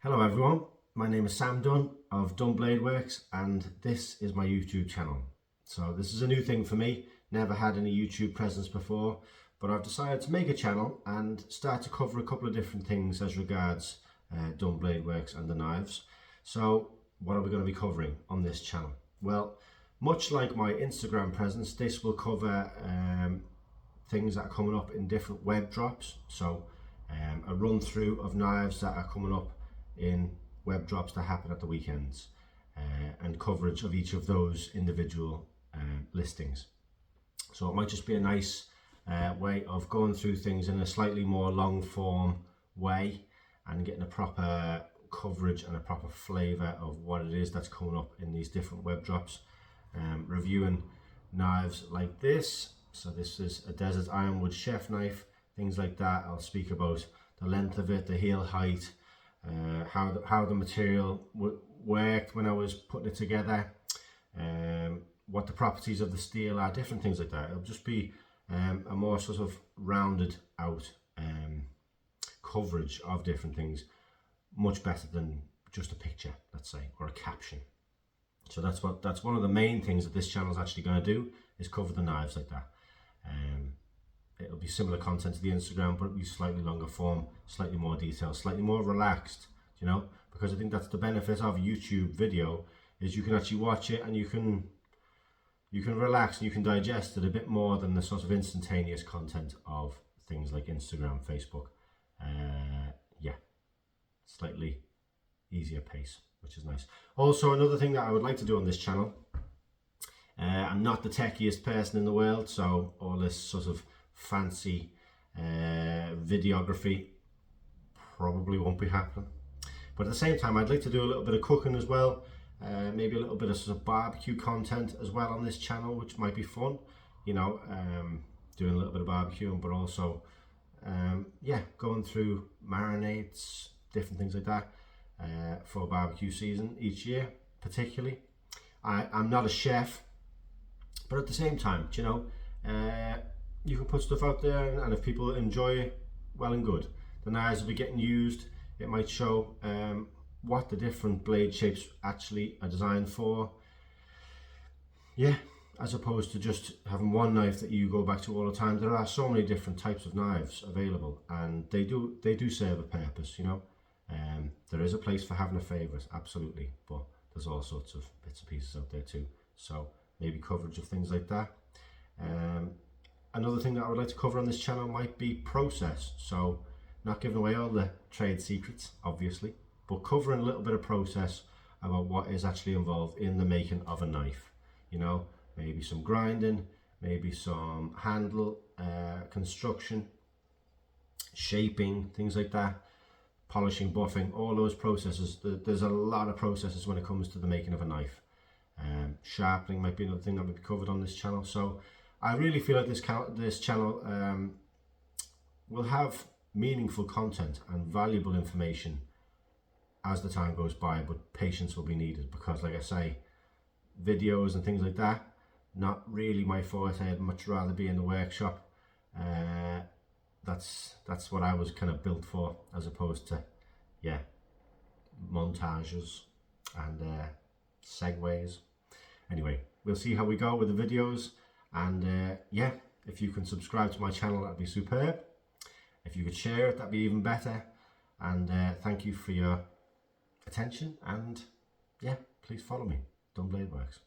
Hello everyone, my name is Sam Dunn of Dunn Bladeworks and this is my YouTube channel. So this is a new thing for me, never had any YouTube presence before, but I've decided to make a channel and start to cover a couple of different things as regards Dunn Bladeworks and the knives. So what are we going to be covering on this channel? Well, much like my Instagram presence, this will cover things that are coming up in different web drops. So a run through of knives that are coming up in web drops that happen at the weekends, and coverage of each of those individual listings. So it might just be a nice way of going through things in a slightly more long form way and getting a proper coverage and a proper flavour of what it is that's coming up in these different web drops. Reviewing knives like this. So this is a desert ironwood chef knife, things like that. I'll speak about the length of it, the heel height, how the material worked when I was putting it together, what the properties of the steel are, different things like that. It'll just be a more sort of rounded out coverage of different things, much better than just a picture, let's say, or a caption. So that's one of the main things that this channel is actually going to do, is cover the knives like that. It'll be similar content to the Instagram, but it'll be slightly longer form, slightly more detailed, slightly more relaxed, you know, because I think that's the benefit of a YouTube video, is you can actually watch it and you can relax and you can digest it a bit more than the sort of instantaneous content of things like Instagram, Facebook. Yeah, slightly easier pace, which is nice. Also, another thing that I would like to do on this channel, I'm not the techiest person in the world, so all this sort of fancy videography probably won't be happening. But at the same time, I'd like to do a little bit of cooking as well, maybe a little bit of sort of barbecue content as well on this channel, which might be fun, you know, doing a little bit of barbecuing, but also yeah, going through marinades, different things like that for barbecue season each year, particularly. I'm not a chef, but at the same time, you know, you can put stuff out there, and if people enjoy it, well and good. The knives will be getting used. It might show what the different blade shapes actually are designed for. Yeah, as opposed to just having one knife that you go back to all the time. There are so many different types of knives available, and they do serve a purpose, you know. There is a place for having a favourite, absolutely, but there's all sorts of bits and pieces out there too. So maybe coverage of things like that. Another thing that I would like to cover on this channel might be process. So not giving away all the trade secrets, obviously, but covering a little bit of process about what is actually involved in the making of a knife. You know, maybe some grinding, maybe some handle construction, shaping, things like that, polishing, buffing, all those processes. There's a lot of processes when it comes to the making of a knife. Sharpening might be another thing that would be covered on this channel. So I really feel like this channel will have meaningful content and valuable information as the time goes by, but patience will be needed, because like I say, videos and things like that, not really my forte. I'd much rather be in the workshop. That's what I was kind of built for, as opposed to, yeah, montages and segues. Anyway, we'll see how we go with the videos, and yeah, if you can subscribe to my channel, that'd be superb. If you could share it, that'd be even better. And thank you for your attention, and yeah, please follow me, Dunn Bladeworks.